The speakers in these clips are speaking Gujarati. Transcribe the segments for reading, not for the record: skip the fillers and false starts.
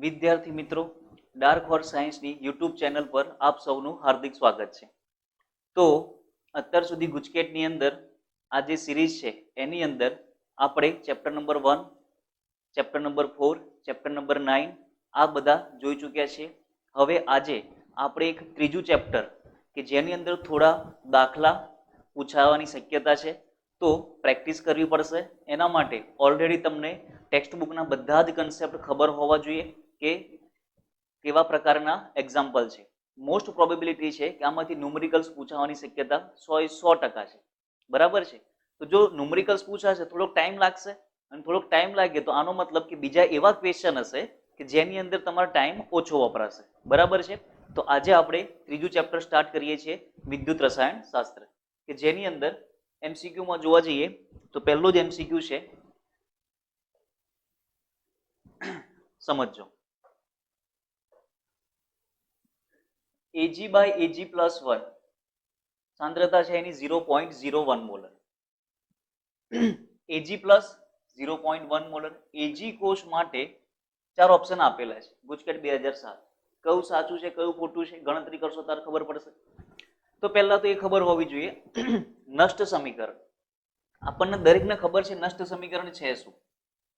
વિદ્યાર્થી મિત્રો, ડાર્ક હોર્સ સાયન્સની યુટ્યુબ ચેનલ પર આપ સૌનું હાર્દિક સ્વાગત છે. તો અત્યાર સુધી ગુજકેટની અંદર આ જે સિરીઝ છે એની અંદર આપણે chapter number 1, chapter number 4, chapter number 9 આ બધા જોઈ ચૂક્યા છીએ. હવે આજે આપણે એક ત્રીજું ચેપ્ટર કે જેની અંદર થોડા દાખલા પૂછાવાની શક્યતા છે, તો પ્રેક્ટિસ કરવી પડશે. એના માટે ઓલરેડી તમને ટેક્સ્ટ બુકના બધા જ કન્સેપ્ટ ખબર હોવા જોઈએ કે કેવા પ્રકારના એક્ઝામ્પલ છે. મોસ્ટ પ્રોબેબિલિટી છે કે આમાંથી ન્યુમેરિકલ્સ પૂછાવાની શક્યતા 100% છે. બરાબર છે? તો જો ન્યુમેરિકલ્સ પૂછાશે થોડોક ટાઈમ લાગશે, અને થોડોક ટાઈમ લાગે તો આનો મતલબ કે બીજા એવા ક્વેશ્ચન હશે કે જેની અંદર તમારો ટાઈમ ઓછો વપરાશે. બરાબર છે? તો આજે આપણે ત્રીજું ચેપ્ટર સ્ટાર્ટ કરીએ છીએ, વિદ્યુત રસાયણ શાસ્ત્ર, કે જેની અંદર એમસીક્યુમાં જોવા જઈએ તો પહેલો જ એમસીક્યુ છે, સમજો. Ag by Ag plus 1 સાંદ્રતા છે એની 0.01 molar. Ag plus 0.1 molar. Ag કોષ માટે ચાર ઓપ્શન આપેલા છે, ગુજકેટ 2007. કયું સાચું છે, કયું ખોટું છે, ગણતરી કરશો ત્યારે ખબર પડશે. તો પહેલા તો એ ખબર હોવી જોઈએ નષ્ટ સમીકરણ. આપણને દરેકને ખબર છે નષ્ટ સમીકરણ છે શું.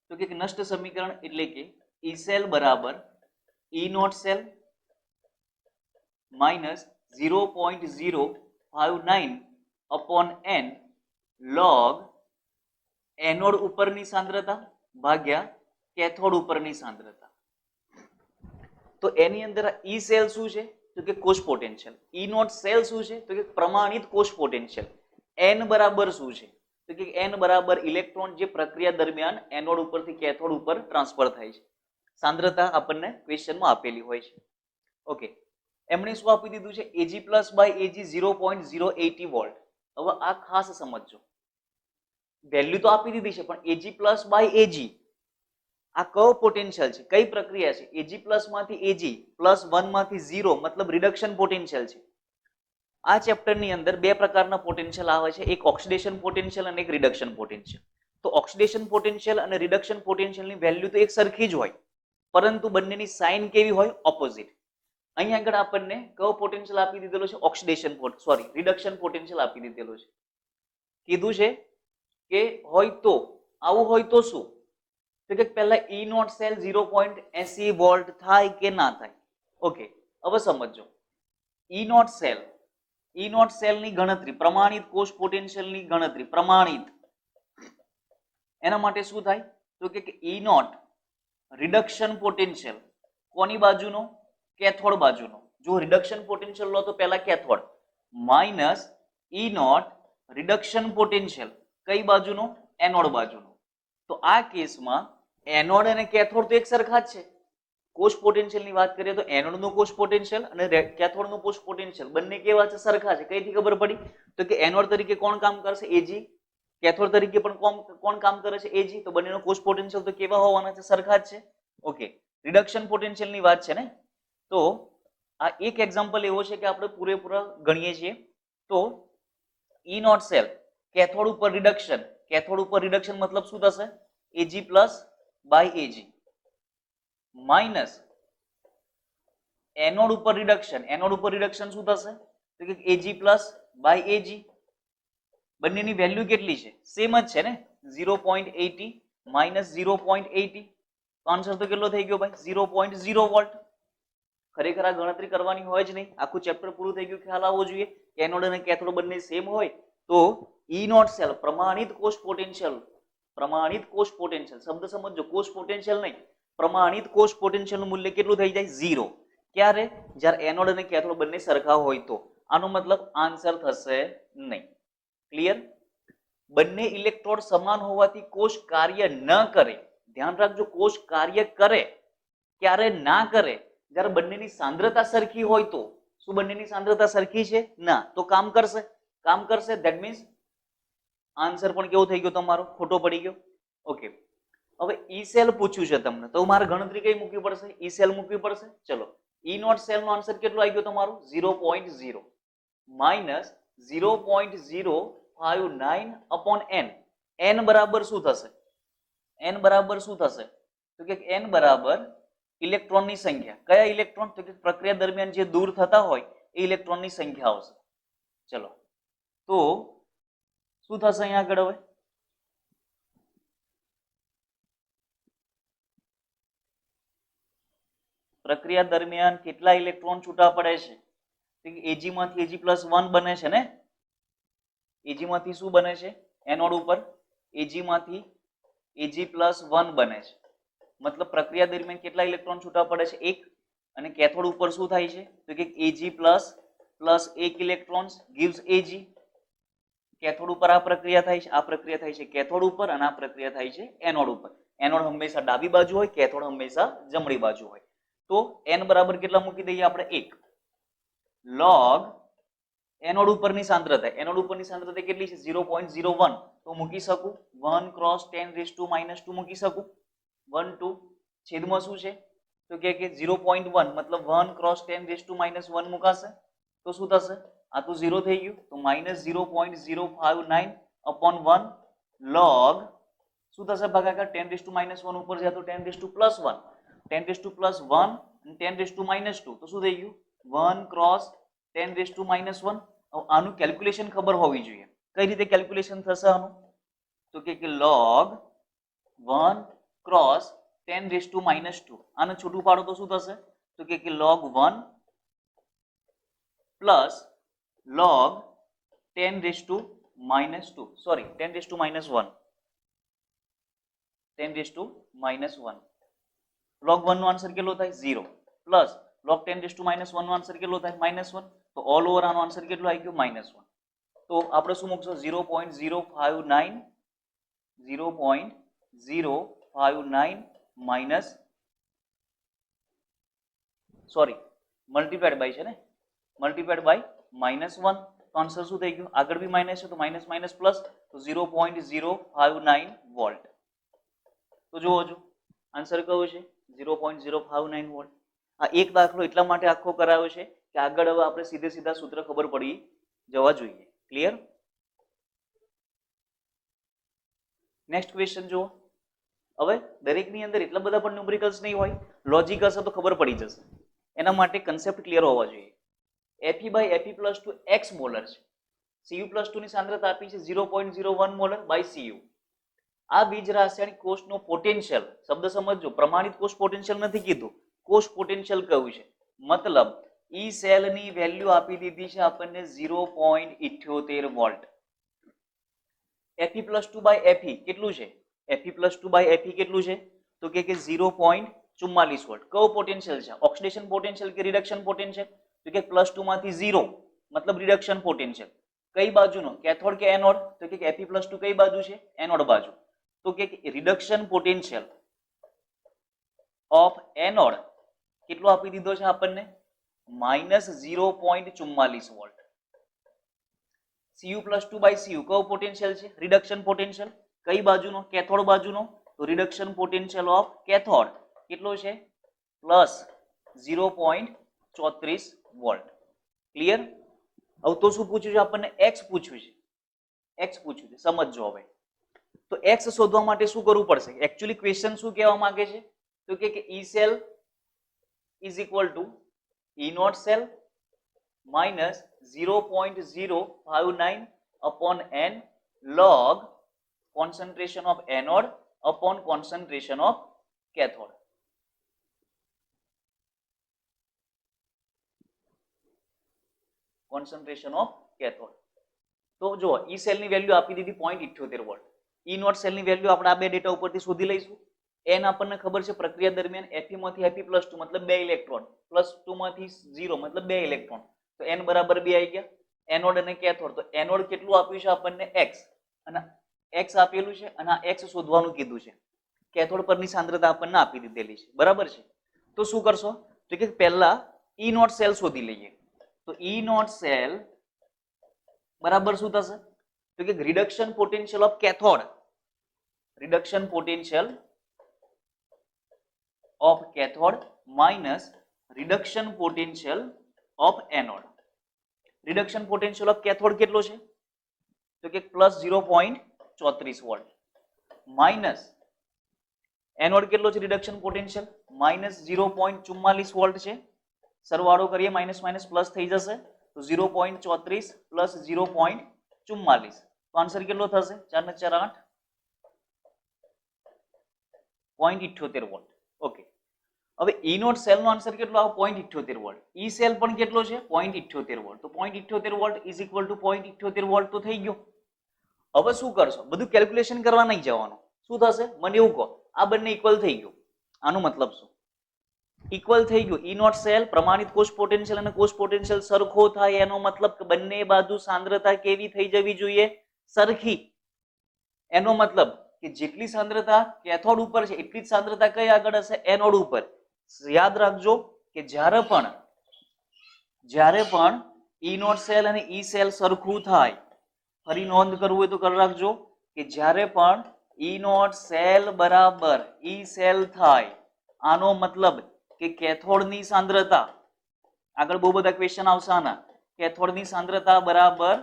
તો કે નષ્ટ સમીકરણ એટલે કે ઈ સેલ બરાબર E not cell minus 0.059 upon n log anode ઉપરની સાંદ્રતા ભાગ્યા કેથોડ ઉપરની સાંદ્રતા. તો એની અંદર ઈ સેલ શું છે તો કે કોષ પોટેન્શિયલ. ઈ નોટ સેલ શું છે તો કે પ્રમાણિત કોષ પોટેન્શિયલ. n બરાબર શું છે તો કે n બરાબર ઇલેક્ટ્રોન જે પ્રક્રિયા દરમિયાન એનોડ ઉપરથી કેથોડ ઉપર ટ્રાન્સફર થાય છે. સાંદ્રતા આપણને ક્વેશ્ચનમાં આપેલી હોય છે. ઓકે, એમણે શું આપી દીધું છે, Ag plus by Ag 0.080 volt. હવે આ ખાસ સમજજો, વેલ્યુ તો આપી દીધી છે પણ Ag પ્લસ બાય Ag આ કયો પોટેન્શિયલ છે, કઈ પ્રક્રિયા છે. Ag પ્લસ માંથી Ag પ્લસ 1 માંથી 0 મતલબ રિડક્શન પોટેન્શિયલ છે. આ ચેપ્ટરની અંદર બે પ્રકારના પોટેન્શિયલ આવે છે, એક ઓક્સિડેશન પોટેન્શિયલ અને એક રિડક્શન પોટેન્શિયલ. તો ઓક્સિડેશન પોટેન્શિયલ અને રિડક્શન પોટેન્શિયલની વેલ્યુ તો એક સરખી જ હોય, પરંતુ બંનેની સાઇન કેવી હોય, ઓપોઝિટ. અહીંયા આગળ આપણને કયો પોટેન્શિયલ આપી દીધેલો છે, ઓક્સિડેશન રિડક્શન પોટેન્શિયલ આપી દીધેલો છે. કીધું છે કે હોય તો આવું હોય તો શું, તો કે પહેલા ઈ નોટ સેલ 0.80 વોલ્ટ થાય કે ના થાય. ઓકે, હવે સમજો. ઈ નોટ સેલની ગણતરી, પ્રમાણિત કોષ પોટેન્શિયલની ગણતરી, પ્રમાણિત, એના માટે શું થાય તો કે ઈ નોટ રિડક્શન પોટેન્શિયલ કોની બાજુનો, કેથોડ બાજુનો. જો રિડક્શન પોટેન્શિયલ લો તો પહેલા cathode, minus E naught reduction potential કઈ બાજુનો, એનોડ બાજુનો. તો આ કેસમાં એનોડ અને કેથોડ તો એક સરખા જ છે. કોષ પોટેન્શિયલની વાત કરીએ તો એનોડનું કોષ પોટેન્શિયલ અને કેથોડનું કોષ પોટેન્શિયલ બંને કેવા છે, સરખા છે. કઈથી ખબર પડી તો કે એનોડ તરીકે કોણ કામ કરશે, Ag. કેથોડ તરીકે પણ કોણ કામ કરે છે, Ag. તો બંનેનો કોષ પોટેન્શિયલ તો કેવા હોવાના છે, સરખા જ છે. ઓકે, રિડક્શન પોટેન્શિયલની વાત છે ને, તો આ એક એક્ઝામ્પલ એવો છે કે આપણે પૂરેપૂરા ગણીએ છીએ. તો ઈ નોટ સેલ કેથોડ ઉપર રિડક્શન, કેથોડ ઉપર રિડક્શન મતલબ શું થશે, Ag plus by Ag minus anode ઉપર રિડક્શન, એનોડ ઉપર રિડક્શન શું થશે તો કે Ag પ્લસ બાય Ag. બંનેની વેલ્યુ કેટલી છે, સેમ જ છે ને, 0.80 માઇનસ 0.80. આન્સર તો કેટલો થઈ ગયો ભાઈ, 0.0 વોલ્ટ. ખરેખર આ ગણતરી કરવાની હોય જ નહીં, આખું ચેપ્ટર પૂરું થઈ ગયું, ખ્યાલ આવવો જોઈએ. એનોડ અને કેથોડ બંને સેમ હોય તો ઈ નોટ સેલ પ્રમાણિત કોષ પોટેન્શિયલ, પ્રમાણિત કોષ પોટેન્શિયલ શબ્દ સમજો, કોષ પોટેન્શિયલ નહીં, પ્રમાણિત કોષ પોટેન્શિયલનું મૂલ્ય કેટલું થઈ જાય, 0. ક્યારે, જ્યારે એનોડ અને કેથોડ બંને સરખા હોય તો. આનો મતલબ આન્સર થશે નહીં. ક્લિયર? બંને ઇલેક્ટ્રોડ સમાન હોવાથી કોષ કાર્ય ન કરે. ધ્યાન રાખજો, કોષ કાર્ય કરે, ક્યારે ના કરે, જ્યારે બંનેની સાંદ્રતા સરખી હોય તો. શું બંનેની સાંદ્રતા સરખી છે, ના, તો કામ કરશે, કામ કરશે. ધેટ મીન્સ આન્સર પણ કેવો થઈ ગયો તમારો, ખોટો પડી ગયો. ઓકે, હવે ઈ સેલ પૂછ્યું છે તમને, તો મારે ગણતરી કઈ મૂકવી પડશે, ઈ સેલ મૂકવી પડશે. ચલો, ઈ નોટ સેલ નો આન્સર કેટલો આવી ગયો તમારો, 0.0 માઇનસ 0.059 અપોન n. n બરાબર શું થશે, n બરાબર શું થશે તો કે n બરાબર ઇલેક્ટ્રોનની સંખ્યા. કયા ઇલેક્ટ્રોન? તો કે પ્રક્રિયા દરમિયાન જે દૂર થતા હોય એ ઇલેક્ટ્રોનની સંખ્યા આવશે. ચલો તો શું થશે અહીંયા આગળ? હવે પ્રક્રિયા દરમિયાન કેટલા ઇલેક્ટ્રોન છૂટા પડે છે? Ag માંથી Ag+1 બને છે ને. Ag માંથી શું બને છે? એનોડ ઉપર Ag માંથી Ag+1 બને છે. મતલબ પ્રક્રિયા દરમિયાન કેટલા ઇલેક્ટ્રોન છૂટા પડે છે? 1. અને કેથોડ ઉપર શું થાય છે? તો કે Ag+1 electrons gives Ag. Cathode ઉપર આ પ્રક્રિયા થાય છે, આ પ્રક્રિયા થાય છે કેથોડ ઉપર, અને આ પ્રક્રિયા થાય છે એનોડ ઉપર. એનોડ હંમેશા ડાબી બાજુ હોય, કેથોડ હંમેશા જમણી બાજુ હોય. તો n બરાબર કેટલા મૂકી દઈએ આપણે? 1 log એનોડ ઉપરની સાંદ્રતા. એનોડ ઉપરની સાંદ્રતા કેટલી છે? 0.01. તો મૂકી શકું 1 × 10⁻² મૂકી શકું. 1 2 છેદમાં શું છે? તો કે 0.1 મતલબ 1 × 10⁻1 મુકાશે તો શું થશે? આ તો 0 થઈ ગયું તો -0.059 upon 1 log શું થશે? ભાગાકાર 10⁻1 ઉપર જાય તો 10⁻+1, 10⁻+1 અને 10⁻². તો શું થઈ ગયું? 1 × 10⁻1. આનું કેલ્ક્યુલેશન ખબર હોવી જોઈએ. કઈ રીતે કેલ્ક્યુલેશન થશે આનું? તો કે log 1 × 10⁻². આને છૂટું પાડો તો શું થશે? તો કે log 1 plus log 10⁻². Sorry 10⁻1. 10⁻1. log 1 નો આન્સર કેટલો થાય? 0 પ્લસ log 10⁻1 નો આન્સર કેટલો થાય? -1. તો ઓલ ઓવર આનો આન્સર કેટલો આવી ગયો? -1. તો આપણે શું મૂકશું? 0.059 માઇનસ સોરી મલ્ટીપ્લાઇડ બાય છે ને, મલ્ટીપ્લાઇડ બાય -1. તો આન્સર શું થઈ ગયું? આગળ બી માઇનસ છે તો માઇનસ માઇનસ પ્લસ, તો 0.059 વોલ્ટ. તો જુઓ છો આન્સર કયો છે? 0.059 વોલ્ટ. આ એક દાખલો એટલા માટે આખો કરાયો છે કે આગળ હવે આપણે સીધે સીધા સૂત્ર ખબર પડી જવા જોઈએ. ક્લિયર? નેક્સ્ટ ક્વેશ્ચન જુઓ. હવે દરેકની અંદર એટલા બધા પણ ન્યુમેરિકલ્સ નહીં હોય, લોજિક હશે તો ખબર પડી જશે. એના માટે કન્સેપ્ટ ક્લિયર હોવા જોઈએ. Fe/Fe+2 x મોલર છે. Cu+2 ની સાંદ્રતા આપી છે 0.01 મોલર બાય Cu. આ બીજ રાસાયણિક કોષનો પોટેન્શિયલ, શબ્દ સમજજો, પ્રમાણિત કોષ પોટેન્શિયલ નથી કીધું, કોષ પોટેન્શિયલ કહ્યું છે. મતલબ ઈ સેલની વેલ્યુ આપી દીધી છે આપણને 0.78 વોલ્ટ. Fe+2/Fe કેટલું છે? Fe+2/Fe કેટલું છે? તો કે 0.44 વોલ્ટ. કયો પોટેન્શિયલ છે? ઓક્સિડેશન પોટેન્શિયલ કે રિડક્શન પોટેન્શિયલ? તો કે +2 માંથી 0 મતલબ રિડક્શન પોટેન્શિયલ. કઈ બાજુનો? કેથોડ કે એનોડ? તો કે Fe+2 કઈ બાજુ છે? એનોડ બાજુ. તો કે રિડક્શન પોટેન્શિયલ ઓફ એનોડ કેટલો આપી દીધો છે આપણને? -0.44 વોલ્ટ. Cu+2/Cu કયો પોટેન્શિયલ છે? Reduction potential. કઈ બાજુનો? કેથોડ બાજુનો. તો રિડક્શન પોટેન્શિયલ ઓફ કેથોડ કેટલો છે? +0.34 વોલ્ટ. ક્લિયર? હવે તો શું પૂછ્યું છે આપણને? x પૂછ્યું છે. x પૂછ્યું છે, સમજજો હવે. તો x શોધવા માટે શું કરવું પડશે? એકચ્યુઅલી ક્વેશ્ચન શું કહેવા માંગે છે? તો કે E cell is equal to E naught cell minus 0.059 upon n log concentration of anode upon concentration of cathode. Concentration of cathode. તો જો E cell ની વેલ્યુ આપી દીધી 0.78 વોલ્ટ. E naught cell ની વેલ્યુ આપણે આ બે ડેટા ઉપરથી શોધી લઈશું. n આપણને ખબર છે પ્રક્રિયા દરમિયાન Fe માંથી Fe+2 મતલબ 2 ઇલેક્ટ્રોન, +2 માંથી 0 મતલબ 2 ઇલેક્ટ્રોન. તો n બરાબર 2 આવી ગયા. એનોડ અને કેથોડ. તો એનોડ કેટલું આપ્યું છે આપણને? x. અને x આપેલું છે અને આ x શોધવાનું કીધું છે. કેથોડ પરની સાંદ્રતા આપણને આપી દીધેલી છે. બરાબર છે? તો શું કરશો? તો કે પહેલા E naught cell શોધી લઈએ. તો E naught cell બરાબર શું થશે? તો કે reduction potential of cathode, reduction potential of cathode minus reduction potential of anode. Reduction potential of cathode કેટલો છે? તો કે +0.34 વોલ્ટ માઇનસ એનોડ કેટલો છે રિડક્શન પોટેન્શિયલ -0.44 વોલ્ટ છે. સરવાળો કરીએ માઇનસ માઇનસ પ્લસ થઈ જશે તો 0.34 પ્લસ 0.44 તો આન્સર કેટલો થશે 4 ને 4 8 0.78 વોલ્ટ. ઓકે, હવે ઈ નોટ સેલ નો આન્સર કેટલો આવે 0.78 વોલ્ટ. ઈ સેલ પણ કેટલો છે 0.78 વોલ્ટ. તો 0.78 volt is equal two 0.78 volt તો થઈ ગયો. હવે શું કરશો, બધું કેલ્ક્યુલેશન કરવા નહીં જવાનું. શું થશે મને એવું કહો, આ બંને ઇક્વલ થઈ ગયું. આનો મતલબ શું? ઇક્વલ થઈ ગયું. ઈ નોટ સેલ પ્રમાણિત કોષ પોટેન્શિયલ અને કોષ પોટેન્શિયલ સરખો થાય એનો મતલબ કે બંને બાજુ સાંદ્રતા કેવી થઈ જવી જોઈએ સરખી. એનો મતલબ કે જેટલી સાંદ્રતા કેથોડ ઉપર છે એટલી જ સાંદ્રતા કઈ આગળ હશે એનોડ ઉપર. યાદ રાખજો કે જ્યારે પણ ઈ નોટ સેલ અને ઈ સેલ સરખું થાય, ફરી નોંધ કરવું હોય તો કરી રાખજો કે જ્યારે પણ ઈ નોટ સેલ બરાબર ઈ સેલ થાય, આનો મતલબ કે કેથોડની સાંદ્રતા, આગળ બહુ બધા ક્વેશ્ચન આવશે આના, કેથોડની સાંદ્રતા બરાબર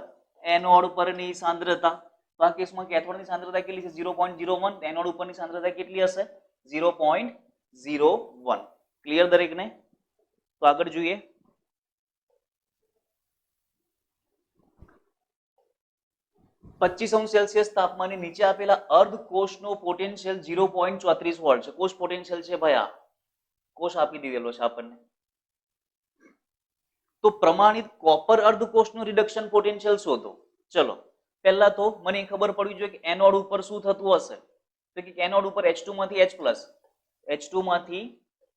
એનોડ પરની સાંદ્રતા. તો આ કેસમાં કેથોડની સાંદ્રતા કેટલી છે 0.01, એનોડ ઉપરની સાંદ્રતા કેટલી હશે 0.01. ક્લિયર દરેકને? તો આગળ જોઈએ. -25° તાપમાને નીચે આપેલા અર્ધ કોષનો પોટેન્શિયલ 0.34 વોલ્ટ છે. કોષ પોટેન્શિયલ છે ભાઈ, આ કોષ આપી દીધેલો છે આપણને. તો પ્રમાણિત કોપર અર્ધ કોષનું રિડક્શન પોટેન્શિયલ શોધો. ચલો પહેલા તો મને ખબર પડવી જોઈએ કે એનોડ ઉપર શું થતું હશે. તો કે એનોડ ઉપર H2 માંથી H+, H2 માંથી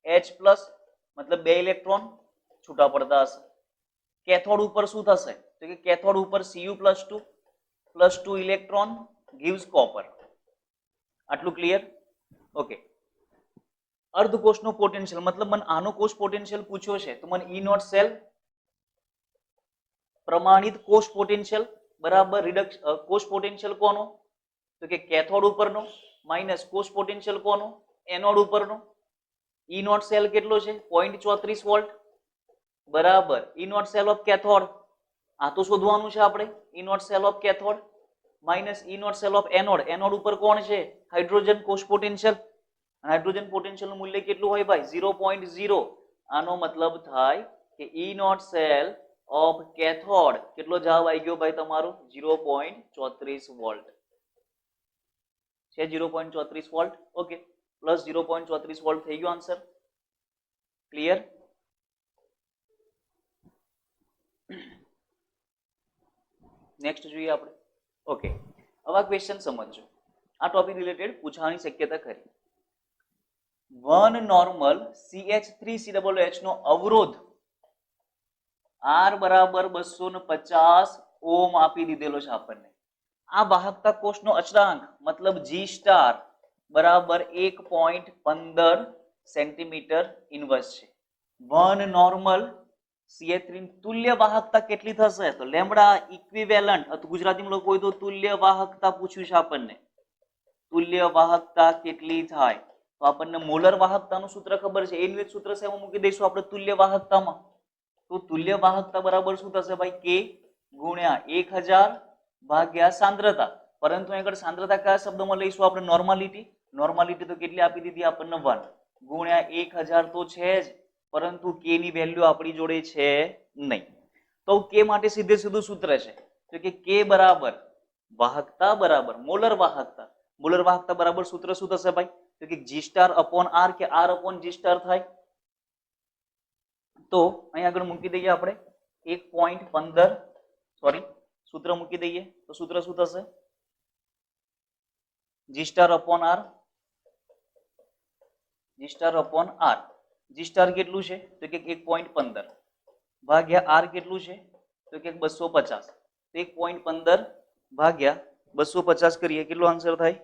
H+, મતલબ 2 ઇલેક્ટ્રોન છૂટા પડતા હશે. કેથોડ ઉપર શું થશે? તો કે કેથોડ ઉપર Cu+2 +2 ઇલેક્ટ્રોન gives copper. આટલું ક્લિયર? ઓકે. અર્ધકોષનો પોટેન્શિયલ મતલબ મને આનો કોષ પોટેન્શિયલ પૂછ્યો છે તો મને ઈ નોટ સેલ પ્રમાણિત કોષ પોટેન્શિયલ બરાબર કોષ પોટેન્શિયલ કોનો? તો કે કેથોડ ઉપરનો માઇનસ કોષ પોટેન્શિયલ કોનો? એનોડ ઉપરનો. ઈ નોટ સેલ કેટલો છે 0.34 વોલ્ટ બરાબર E not cell of cathode. આ તો શોધવાનું છે આપણે. E not cell of cathode minus E not cell of anode. Anode ઉપર કોણ છે? હાઇડ્રોજન કોષ પોટેન્શિયલ. હાઇડ્રોજન પોટેન્શિયલ નું મૂલ્ય કેટલું હોય ભાઈ 0.0. આનો મતલબ થાય કે ઈ નોટ સેલ ઓફ કેથોડ કેટલો જવાબ આવી ગયો ભાઈ તમારો 0.34 વોલ્ટ છે. 0.34 વોલ્ટ. ઓકે, પ્લસ 0.34 વોલ્ટ થઈ ગયો આન્સર. ક્લિયર? નેક્સ્ટ જોઈએ આપણે. ઓકે, હવે આ ક્વેશ્ચન સમજજો. આ ટોપિક રિલેટેડ પૂછવાની શક્યતા ખરી. વન નોર્મલ CH3COOH નો અવરોધ R બરાબર 250 ઓમ આપી દીધેલો છે આપણને. આ વાહકતા કોષનો અચળાંક મતલબ G સ્ટાર બરાબર 1.15 સેન્ટીમીટર ઇન્વર્સ છે. વન નોર્મલ CH3 તુલ્ય વાહકતા કેટલી થશે? તો લેમ્બડા ઇક્વિવેલન્ટ, ગુજરાતીમાં લોકો હોય તો તુલ્ય વાહકતા પૂછ્યું છે આપણને. તુલ્ય વાહકતા કેટલી થાય? તો આપણને મોલર વાહકતાનું સૂત્ર ખબર છે. એનું એક સૂત્ર છે એમાં મૂકી દઈશું આપણે તુલ્ય વાહકતામાં. તો તુલ્ય વાહકતા બરાબર શું થશે ભાઈ? K ગુણ્યા 1000 ભાગ્યા સાંદ્રતા. પરંતુ આગળ સાંદ્રતા કયા શબ્દમાં લઈશું આપણે? નોર્માલિટી. નોર્માલિટી તો કેટલી આપી દીધી આપણને 1 ગુણ્યા 1000 તો છે જ, પરંતુ K ની વેલ્યુ આપણી જોડે છે નહીં. તો K માટે સીધે સીધું સૂત્ર છે તો કે K બરાબર વાહકતા બરાબર મોલર વાહકતા. મોલર વાહકતા બરાબર સૂત્ર શું થશે ભાઈ? તો કે G સ્ટાર અપોન R કે R અપોન G સ્ટાર થાય. તો અહીં આગળ મૂકી દઈએ આપણે 1.15 સોરી સૂત્ર મૂકી દઈએ તો સૂત્ર શું થશે? G star upon R. G star upon R. G star કેટલું છે? તો કે 1.15 ભાગ્યા R કેટલું છે? તો કે 250. 1.15 ભાગ્યા 250 કરીએ કેટલો આન્સર થાય?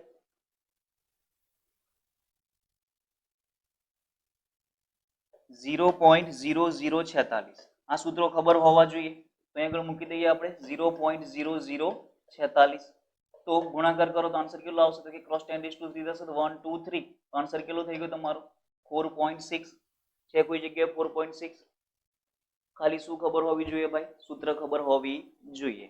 0.0046. આ સૂત્રો ખબર હોવા જોઈએ તો અહીં આગળ મૂકી દઈએ આપણે 0.0046. તો ગુણાકાર કરો તો આન્સર કેટલો આવશે? તો કે ક્રોસ 10 to 3 થશે તો 1 2 3. તો આન્સર કેટલો થઈ ગયો તમારો? 4.6 છે. કોઈ જગ્યાએ 4.6. ખાલી શું ખબર હોવી જોઈએ ભાઈ? સૂત્ર ખબર હોવી જોઈએ.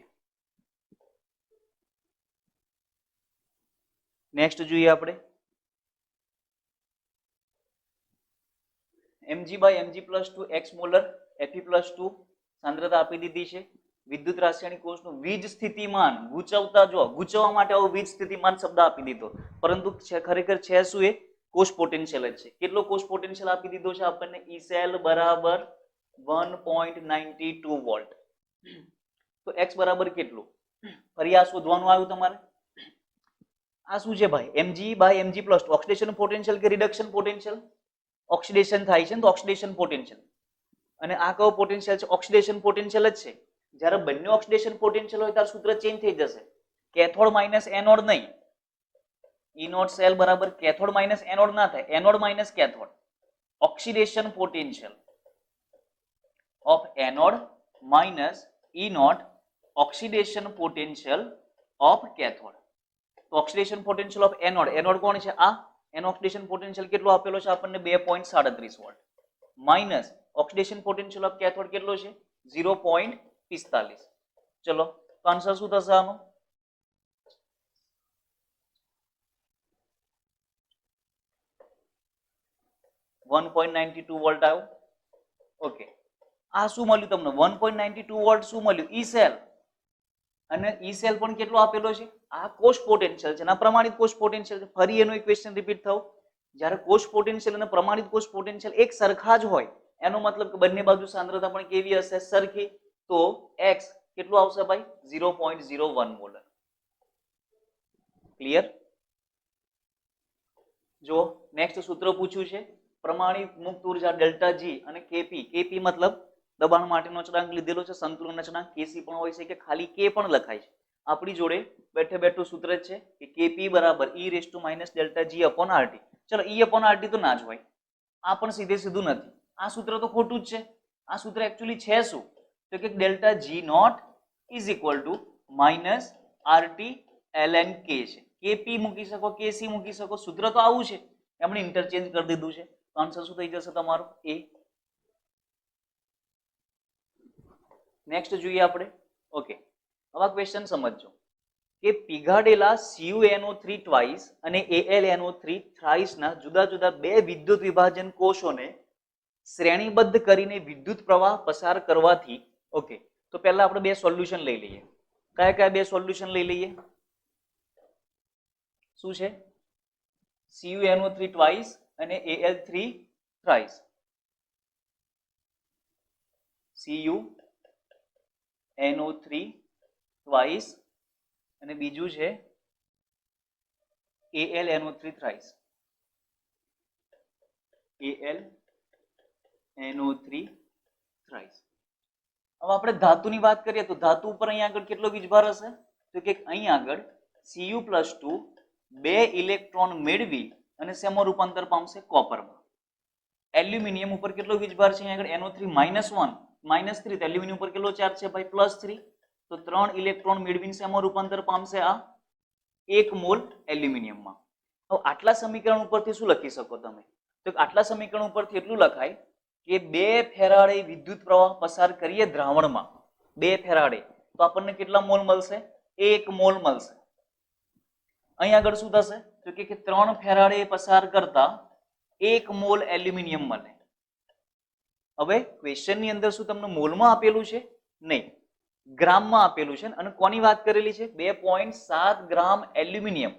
નેક્સ્ટ જોઈએ આપણે. mg/mg+2 x મોલર Fe+2 સાંદ્રતા આપી દીધી છે. વિદ્યુત રાસાયણિક કોષનું વીજ સ્થિતિમાન ગૂંચવતા, જો ગૂંચવવા માટે આવો વીજ સ્થિતિમાન શબ્દ આપી દીધો, પરંતુ ખરેખર છે શું? એ કોષ પોટેન્શિયલ જ છે. કેટલો કોષ પોટેન્શિયલ આપી દીધો છે આપણને? E સેલ બરાબર 1.92 વોલ્ટ. તો x બરાબર કેટલું? ફરી આ શોધવાનું આવ્યું તમારે. આ શું છે ભાઈ? mg/mg+2 ઓક્સિડેશન પોટેન્શિયલ કે રિડક્શન પોટેન્શિયલ? ઓક્સિડેશન થાય છે ને, તો ઓક્સિડેશન પોટેન્શિયલ. અને આ કયો પોટેન્શિયલ છે? ઓક્સિડેશન પોટેન્શિયલ જ છે. જ્યારે બંને ઓક્સિડેશન પોટેન્શિયલ હોય ત્યારે સૂત્ર ચેન્જ થઈ જશે. કેથોડ માઇનસ એનોડ નહીં. E નોટ સેલ બરાબર કેથોડ માઇનસ એનોડ ના થાય, anode minus cathode. Oxidation potential of anode minus E not oxidation potential of cathode. તો oxidation potential of anode, anode કોણ છે? આ. એનો ઓક્સિડેશન પોટેન્શિયલ કેટલો આપેલો છે આપણને? 2.37 volt. Minus oxidation potential of cathode કેટલો છે? 0.45. ચલો તો આન્સર શું થશે આનો? .92 વોલ્ટ આવ્યો. ઓકે, આ શું મળ્યું તમને? 1.92 વોલ્ટ શું મળ્યું? ઈ સેલ. અને ઈ સેલ પણ કેટલો આપેલો છે? આ કોષ પોટેન્શિયલ છે, આ પ્રમાણિત કોષ પોટેન્શિયલ છે. ફરી એનો ક્વેશ્ચન રિપીટ થયો, જ્યારે કોષ પોટેન્શિયલ અને પ્રમાણિત કોષ પોટેન્શિયલ એક સરખા જ હોય, એનો મતલબ કે બંને બાજુ સાંદ્રતા પણ કેવી હશે? સરખી. તો x કેટલું આવશે ભાઈ? 0.01 મોલર. ક્લિયર? જો નેક્સ્ટ સૂત્ર પૂછ્યું છે, પ્રમાણિત મુક્ત ઉર્જા ડેલ્ટા જી અને કેપી. કેપી મતલબ દબાણ માટેનો અચળાંક લીધેલો છે, સંતુલન અચળાંક. કેસી પણ હોય છે કે ખાલી કે પણ લખાય છે. આપણી જોડે બેઠે બેઠું સૂત્ર જ છે કે કેપી બરાબર E⁻⁻⁰ ચલો E/RT તો ના જ હોય, આ પણ સીધે સીધું નથી. આ સૂત્ર તો ખોટું જ છે. આ સૂત્ર એકચ્યુઅલી છે શું? તો કે delta G naught is equal to -RT ln K છે. કેપી મૂકી શકો, કેસી મૂકી શકો, સૂત્ર તો આવું છે, એમણે ઇન્ટરચેન્જ કરી દીધું છે. તો આન્સર શું થઈ જશે તમારો? એ. નેક્સ્ટ જોઈએ આપણે. ઓકે, હવે આ ક્વેશ્ચન સમજજો કે પીગાડેલા CuNO3 ટ્વાઇસ અને AlNO3 થ્રાઇસ ના જુદા જુદા બે વિદ્યુત વિભાજન કોષોને શ્રેણીબદ્ધ કરીને વિદ્યુત પ્રવાહ પસાર કરવાથી. ઓકે, તો પહેલા આપણે બે સોલ્યુશન લઈ લઈએ. કયા કયા બે સોલ્યુશન લઈ લઈએ? શું છે? CuNO3 ટ્વાઇસ અને Al3 થ્રાઇસ. CuNO3 ટ્વાઇસ અને બીજું છે AlNO3 થ્રાઇસ. AlNO3 thrice. હવે આપણે ધાતુની વાત કરીએ તો ધાતુ ઉપર અહીંયા આગળ કેટલો વીજભાર હશે? તો કે અહીં આગળ Cu+2 બે ઇલેક્ટ્રોન મેળવી અને શેમાં રૂપાંતર પામશે? કોપરમાં. એલ્યુમિનિયમ ઉપર કેટલો વીજભાર છે? અહીંયા આગળ NO3-1 -3. એલ્યુમિનિયમ ઉપર કેટલો ચાર્જ છે ભાઈ? +3. તો 3 ઇલેક્ટ્રોન મેળવીને શેમાં રૂપાંતર પામશે? આ 1 મોલ એલ્યુમિનિયમમાં. હવે આટલા સમીકરણ ઉપરથી શું લખી શકો તમે? તો આટલા સમીકરણ ઉપરથી એટલું લખાય કે 2 ફેરાડે વિદ્યુત પ્રવાહ પસાર કરીએ દ્રાવણમાં, 2 ફેરાડે, તો આપણને કેટલા મોલ મળશે? 1 મોલ મળશે. અહીં આગળ શું થશે? તો કે 3 ફેરાડે પસાર કરતા 1 મોલ એલ્યુમિનિયમ મળે. હવે ક્વેશ્ચન ની અંદર શું તમને મોલમાં આપેલું છે? નહીં, ગ્રામમાં આપેલું છે. અને કોની વાત કરેલી છે? 2.7 ગ્રામ એલ્યુમિનિયમ.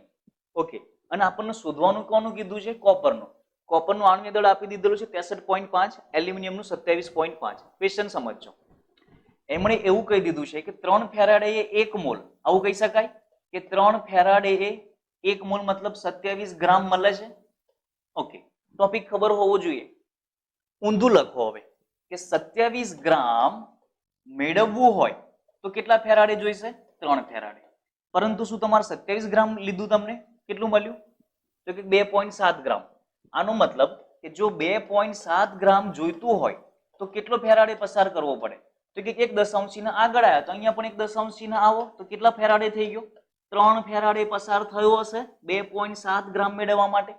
ઓકે, અને આપણને શોધવાનું કોનું કીધું છે? કોપરનું. કોપરનું આણ્વીય દળ આપી દીધેલું છે 63.5, એલ્યુમિનિયમનું 27.5. ક્વેશ્ચન સમજજો. એમણે એવું કહી દીધું છે કે 3 ફેરાડે એ 1 મોલ. આવું કહી શકાય કે 3 ફેરાડે એ 1 મોલ મતલબ 27 ગ્રામ મળે છે. ઓકે, ટોપિક ખબર હોવો જોઈએ. ઊંધું લખો હવે કે 27 ગ્રામ મેળવવું હોય તો કેટલા ફેરાડે જોઈશે? 3 ફેરાડે. પરંતુ શું તમારે 27 ગ્રામ લીધું, તમને કેટલું મળ્યું? તો કે 2.7 ગ્રામ. આનો મતલબ કે જો 2.7 ગ્રામ જોઈતું હોય તો કેટલો ફેરાડે પસાર કરવો પડે? તો કે 1 દશાંશ ચિહ્ન આગળ આવ્યા તો અહીંયા પણ 1 દશાંશ ચિહ્ન આવો તો કેટલા ફેરાડે થઈ ગયો? 3 ફેરાડે પસાર થયો હશે 2.7 ગ્રામ મેળવવા માટે.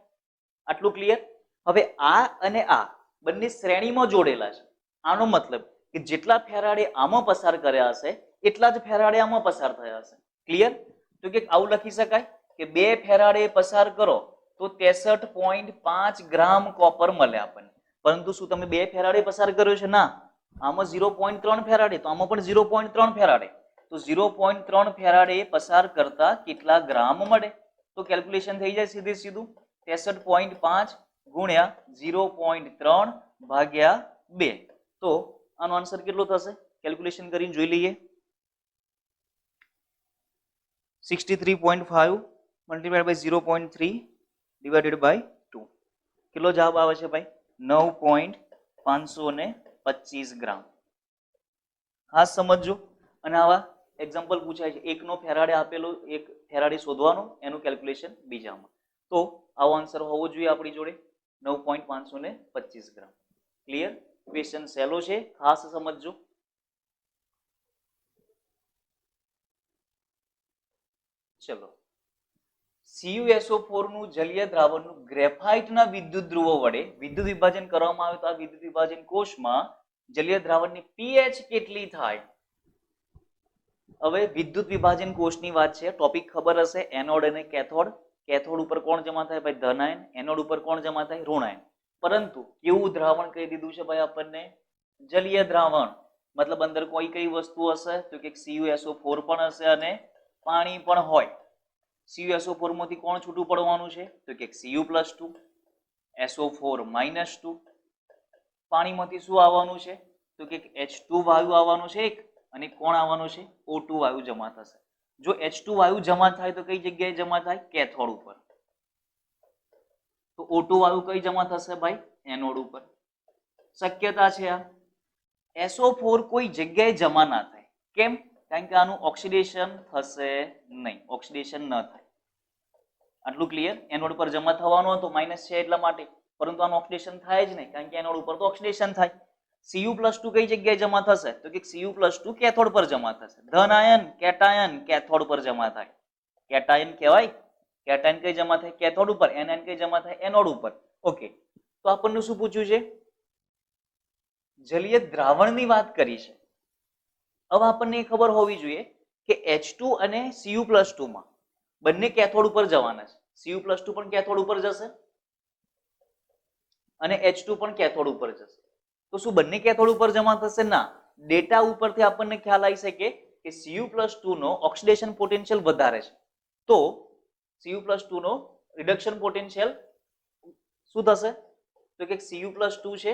આટલું ક્લિયર? હવે આ અને આ બંને શ્રેણીમાં જોડેલા છે. આનો મતલબ કે જેટલા ફેરાડે આમાં પસાર કર્યા હશે એટલા જ ફેરાડે આમાં પસાર થયા હશે. ક્લિયર? તો કે આવું લખી શકાય કે 2 ફેરાડે પસાર કરો તો 63.5 ગ્રામ કોપર મળે આપણને. પરંતુ શું તમે 2 ફેરાડે પસાર કર્યો છે? ના, આમાં 0.3 ફેરાડે, તો આમાં પણ 0.3 ફેરાડે. તો 0.3 ફેરાડે પસાર કરતા કેટલા ગ્રામ મળે? તો કેલ્ક્યુલેશન થઈ જાય સીધે સીધું 63.5 ગુણ્યા 0.3 ભાગ્યા 2. તો આનો આન્સર કેટલો થશે? કેલ્ક્યુલેશન કરીને જોઈ લઈએ. 63.5 મલ્ટીપ્લાઇડ બાય 0.3 ડિવાઇડેડ બાય 2. કેટલો જવાબ આવે છે ભાઈ? 9.525 ગ્રામ. ખાસ સમજજો. અને આવા એક્ઝામ્પલ પૂછાય છે, એકનો ફેરાડે આપેલો, એક ફેરાડે શોધવાનો, એનું કેલ્ક્યુલેશન બીજામાં. તો આવો આન્સર હોવો જોઈએ આપણી જોડે 9.525 ગ્રામ. ક્લિયર? ક્વેશ્ચન સહેલો છે, ખાસ સમજજો. ચલો, CuSO4 નું જલીય દ્રાવણનું ગ્રેફાઇટના વિદ્યુત ધ્રુવો વડે વિદ્યુત વિભાજન કરવામાં આવે તો આ વિદ્યુત વિભાજન કોષમાં જલીય દ્રાવણની pH કેટલી થાય? હવે વિદ્યુત વિભાજન કોષની વાત છે, ટોપિક ખબર હશે, એનોડ અને કેથોડ. કેથોડ ઉપર કોણ જમા થાય ભાઈ? ધન આયન. એનોડ ઉપર કોણ જમા થાય? ઋણ આયન. પરંતુ કેવું દ્રાવણ કહી દીધું છે ભાઈ આપણને? જલીય દ્રાવણ. મતલબ અંદર કોઈ કઈ વસ્તુ હશે? તો કે CuSO4 પણ હશે અને પાણી પણ હોય. CuSO4 માંથી કોણ છૂટું પડવાનું છે? તો કે Cu+2, SO4 -2. પાણીમાંથી શું આવવાનું છે? તો કે H2 વાયુ આવવાનું છે એક, અને કોણ આવવાનું છે? O2 વાયુ જમા થશે. જો H2 વાયુ જમા થાય તો કઈ જગ્યાએ જમા થાય? કેથોડ ઉપર. તો O2 વાયુ કઈ જમા થશે ભાઈ? એનોડ ઉપર. શક્યતા છે આ. SO4 કોઈ જગ્યાએ જમા ના થાય. કેમ? કારણ કે આનું ઓક્સિડેશન થશે નહીં, ઓક્સિડેશન ન થાય. આટલું ક્લિયર? એનોડ પર જમા થવાનો હતો, માઇનસ છે એટલા માટે, પરંતુ આનું ઓક્સિડેશન થાય જ નહીં, કારણ કે એનોડ ઉપર તો ઓક્સિડેશન થાય. Cu+2 કઈ જગ્યાએ જમા થશે? તો કે Cu+2 કેથોડ પર જમા થશે. ધન આયન, કેટાયન કેથોડ પર જમા થાય. કેટાયન કહેવાય. કેટાયન કઈ જમા થાય? કેથોડ ઉપર. એનાયન કઈ જમા થાય? એનોડ ઉપર. ઓકે, તો આપણને શું પૂછ્યું છે? જલીય દ્રાવણની વાત કરી છે. હવે આપણને ખબર હોવી જોઈએ કે H2 અને Cu+2 માં બંને કેથોડ ઉપર જવાના છે. Cu+2 પણ કેથોડ ઉપર જશે અને H2 પણ કેથોડ ઉપર જશે. તો શું બંને કેથોડ ઉપર જમા થશે? ના. ડેટા ઉપરથી આપણને ખ્યાલ આવી શકે કે Cu+2 નો ઓક્સિડેશન પોટેન્શિયલ વધારે છે. તો Cu+2 નો રિડક્શન પોટેન્શિયલ શું થશે? તો કે Cu+2 છે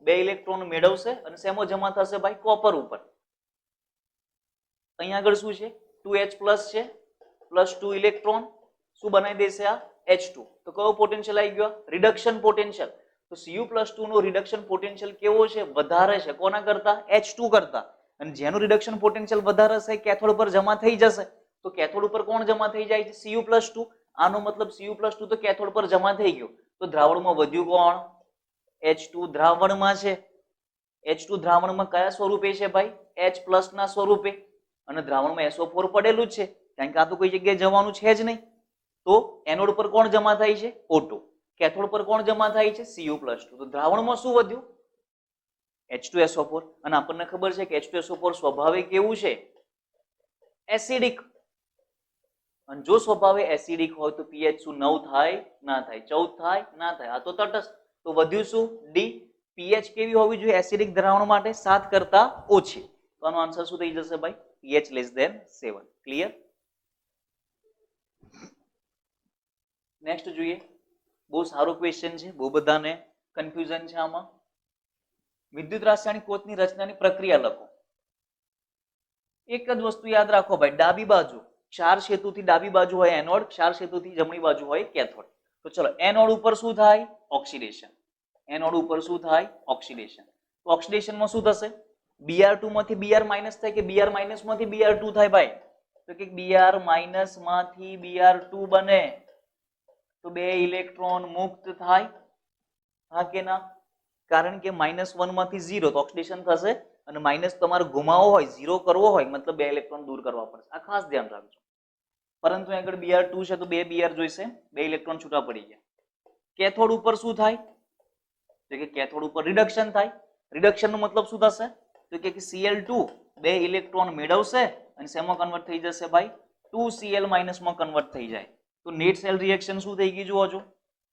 2 ઇલેક્ટ્રોન મેળવશે અને શેમાં જમા થશે ભાઈ? કોપર ઉપર. અહીંયા આગળ શું છે? 2H+ છે, +2 ઇલેક્ટ્રોન શું બનાવી દેશે? આ H2. તો કયો પોટેન્શિયલ આવી ગયો? Reduction potential. તો Cu+2 નો રિડક્શન પોટેન્શિયલ કેવો છે? વધારે છે. કોના કરતા? H2 કરતા. અને જેનું રિડક્શન પોટેન્શિયલ વધારે છે કેથોડ પર જમા થઈ જશે. તો કેથોડ ઉપર કોણ જમા થઈ જાય છે? Cu+2. આનો મતલબ Cu+2 તો કેથોડ પર જમા થઈ ગયો. તો દ્રાવણમાં વધ્યું કોણ? H2 દ્રાવણમાં છે. H2 દ્રાવણમાં કયા સ્વરૂપે છે ભાઈ? H+ ના સ્વરૂપે. અને દ્રાવણમાં SO4 પડેલું જ છે, કારણ કે આ તો કોઈ જગ્યાએ જવાનું છે જ નહીં. તો એનોડ પર કોણ જમા થાય છે? O2. કેથોડ પર કોણ જમા થાય છે? Cu+2. તો દ્રાવણમાં શું વધ્યું? H2SO4. અને આપણને ખબર છે કે H2SO4 સ્વભાવે કેવું છે? એસિડિક. અને જો સ્વભાવે એસિડિક હોય તો pH શું 9 થાય? ના થાય. 14 થાય? ના થાય. આ તો તટસ્થ. તો વધ્યું શું? ડી. pH કેવી હોવી જોઈએ એસિડિક દ્રાવણ માટે? 7 કરતા ઓછી. તો આનો આન્સર શું થઈ જશે ભાઈ? pH <7. ક્લિયર? નેક્સ્ટ જોઈએ. બહુ સારો ક્વેશ્ચન છે, બહુ બધાને કન્ફ્યુઝન છે આમાં. વિદ્યુત રાસાયણિક કોષની રચનાની પ્રક્રિયા લખો. એક જ વસ્તુ યાદ રાખો ભાઈ, ડાબી બાજુ ક્ષાર સેતુથી ડાબી બાજુ હોય એનોડ, ક્ષાર સેતુથી જમણી બાજુ હોય કેથોડ. તો ચલો, એનોડ ઉપર શું થાય? ઓક્સિડેશન. એનોડ ઉપર શું થાય? ઓક્સિડેશન. તો ઓક્સિડેશનમાં શું થશે? Br2 માંથી Br- થાય કે Br- માંથી Br2 થાય ભાઈ? તો કે Br- માંથી Br2 બને. તો 2 ઇલેક્ટ્રોન મુક્ત થાય. હા કે ના? કારણ કે -1 માંથી 0 તો ઓક્સિડેશન થશે, અને માઇનસ તમારે ગુમાવવો હોય, 0 કરવો હોય, મતલબ 2 ઇલેક્ટ્રોન દૂર કરવા પડશે. આ ખાસ ધ્યાન રાખજો. પરંતુ આગળ Br2 છે તો 2 Br જોઈશે, 2 ઇલેક્ટ્રોન છૂટા પડી ગયા. કેથોડ ઉપર શું થાય? તો કે કેથોડ ઉપર રિડક્શન થાય. રિડક્શન નો મતલબ શું થશે? તો કે Cl2 2 ઇલેક્ટ્રોન મેળવશે અને શેમાં કન્વર્ટ થઈ જશે ભાઈ? 2Cl- માં કન્વર્ટ થઈ જાય. તો નેટ સેલ રિએક્શન શું થઈ ગઈ જુઓ છો?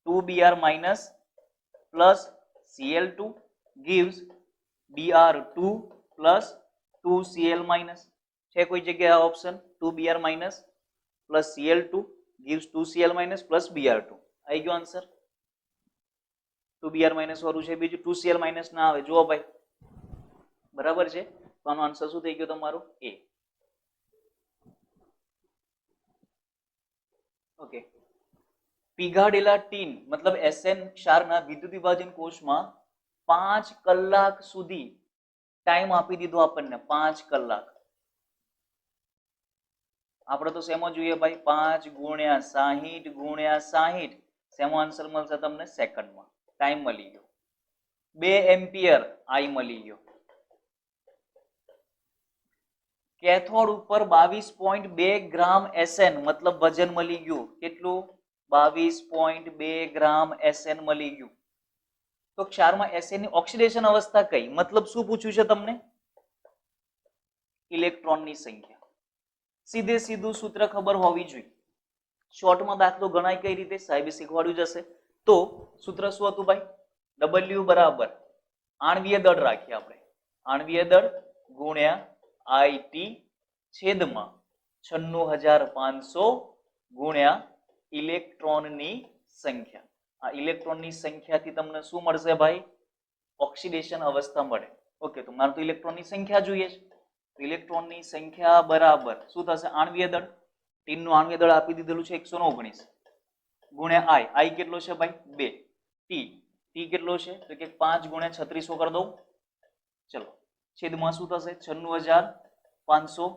2Br- Cl2 gives Br2 plus 2Cl minus. છે કોઈ જગ્યાએ option 2Br minus plus Cl2 gives 2Cl minus plus Br2. આવી ગયો આન્સર. 2Br minus વાળું છે, બીજું 2Cl minus ના આવે. જુઓ ભાઈ, બરાબર છે. તો આનો આન્સર શું થઈ ગયો તમારો? એ. ઓકે. પીગાડેલા ટીન મતલબ એસએન ક્ષારના વિદ્યુત વિભાજન કોષમાં 5 કલાક સુધી ટાઈમ આપી દીધો આપણને. 5 કલાક. આપણે તો શેમાં જોઈએ ભાઈ? 5 ગુણ્યા 60 ગુણ્યા 60. શેમાં આન્સર મળશે તમને? સેકન્ડમાં. ટાઈમ મળી ગયો. 2 એમ્પિયર આઈ મળી ગયો. કેથોડ ઉપર 22.2 ગ્રામ એસએન મતલબ વજન મળી ગયું. કેટલું? 22.2 ગ્રામ એસએન મળી ગયું. તો ક્ષારમાં એસએન ની ઓક્સિડેશન અવસ્થા કઈ? મતલબ શું પૂછ્યું છે તમને? ઇલેક્ટ્રોનની સંખ્યા. સીધે સીધું સૂત્ર ખબર હોવી જોઈએ. શોર્ટમાં દાખલો ગણાય કઈ રીતે? સાહેબે શીખવાડ્યું જશે. તો સૂત્ર શું હતું ભાઈ? W બરાબર આણ્વીય દળ રાખીએ આપણે. આણ્વીય દળ ગુણ્યા IT છેદમાં 96500 ગુણ્યા ઇલેક્ટ્રોનની સંખ્યા. આ ઇલેક્ટ્રોનની સંખ્યાથી તમને શું મળશે ભાઈ? ઓક્સિડેશન અવસ્થા મળે. ઓકે, તો મારે તો ઇલેક્ટ્રોનની સંખ્યા જોઈએ છે. ઇલેક્ટ્રોનની સંખ્યા બરાબર શું થશે? આણ્વીય દળ. ટીનનું આણ્વીય દળ આપી દીધેલું છે 119 ગુણ્યા I. I કેટલો છે ભાઈ? 2. T કેટલો છે? તો કે 5 ગુણ્યા 3600 કરી દઉં. ચલો, છેદમાં શું થશે? 96500.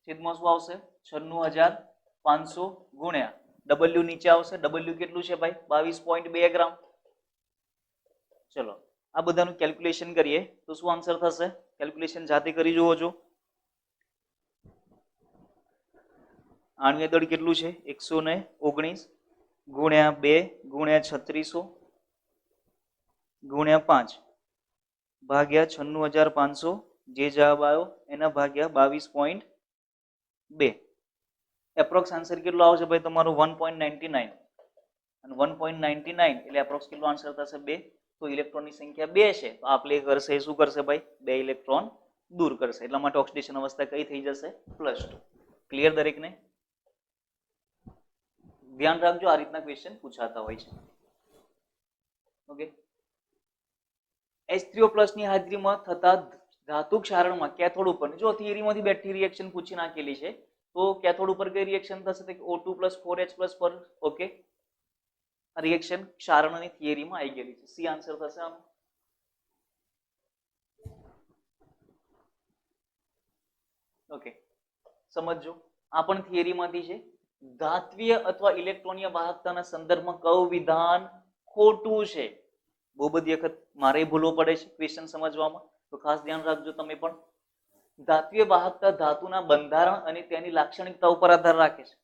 છેદમાં શું આવશે? 96500 ગુણ્યા W નીચે આવશે. W કેટલું છે ભાઈ? 22.2 ગ્રામ. ચલો, આ બધાનું કેલ્ક્યુલેશન કરીએ તો શું આન્સર થશે? કેલ્ક્યુલેશન જાતે કરી જુઓ છો. આણ્વીય દળ કેટલું છે? 119 ગુણ્યા 2 ગુણ્યા 3600 ગુણ્યા 5 ભાગ્યા 96500. જે જવાબ આવ્યો એના ભાગ્યા 22.2. એપ્રોક્સ આન્સર કેટલો આવશે ભાઈ તમારો? 1.99. અને 1.99 એટલે એપ્રોક્સ કેટલો આન્સર થશે? 2. તો ઇલેક્ટ્રોનની સંખ્યા 2 છે. તો આ પ્લે કરશે, શું કરશે ભાઈ? 2 ઇલેક્ટ્રોન દૂર કરશે. એટલા માટે ઓક્સિડેશન અવસ્થા કઈ થઈ જશે? +2. ક્લિયર દરેકને? ધ્યાન રાખજો, આ રીતના ક્વેશ્ચન પૂછાતા હોય છે. ઓકે. H3O+ ની હાજરીમાં થતા ધાતુ ક્ષારણમાં કેથોડ ઉપર, જો થિયરીમાંથી બેઠી રિએક્શન પૂછી નાખેલી છે, તો કેથોડ ઉપર કઈ રિએક્શન થશે? તો O2 + 4H+ પર. ઓકે, આ રિએક્શન ક્ષારણની થિયરીમાં આવી ગયેલી છે. સી આન્સર થશે આનો. ઓકે, સમજો, આ પણ થિયરીમાંથી છે. ધાત્વીય અથવા ઇલેક્ટ્રોનીય વાહકતાના સંદર્ભમાં કયું વિધાન ખોટું છે? બહુ બધી વખત મારે ભૂલો પડે છે ક્વેશ્ચન સમજવામાં, તો ખાસ ધ્યાન રાખજો તમે પણ. ધાત્વીય વાહકતા ધાતુના બંધારણ અને તેની લાક્ષણિકતા ઉપર આધાર રાખે છે.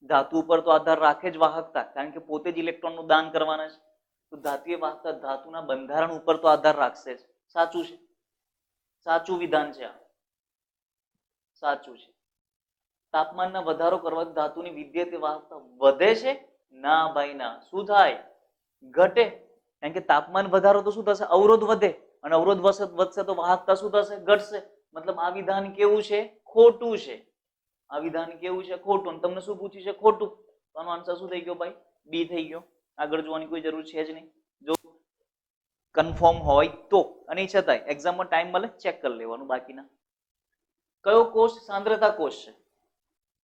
ધાતુ ઉપર તો આધાર રાખે જ વાહકતા, કારણ કે પોતે જ ઇલેક્ટ્રોનનું દાન કરવાના છે. તો ધાત્વીય વાહકતા ધાતુના બંધારણ ઉપર તો આધાર રાખશે જ. સાચું છે, સાચું વિધાન છે આ, સાચું છે. તાપમાનના વધારો કરવાથી ધાતુની વિદ્યુતીય વાહકતા વધે છે? ના ભાઈ ના. શું થાય? ઘટે. કારણ કે તાપમાન વધારો તો શું થશે? અવરોધ વધે, અને અવરોધ વધશે તો વાહકતા શું થશે? ઘટશે. મતલબ આ વિધાન કેવું છે? ખોટું છે. આ વિધાન કેવું છે? ખોટું. તમને શું પૂછ્યું છે? ખોટું. તો આનો આન્સર શું થઈ ગયો ભાઈ? બી થઈ ગયો. આગળ જોવાની કોઈ જરૂર છે જ નહીં. જો કન્ફર્મ હોય તો, અને છતાંય એક્ઝામમાં ટાઈમ મળે ચેક કરી લેવાનું બાકીના. કયો કોષ સાંદ્રતા કોષ છે?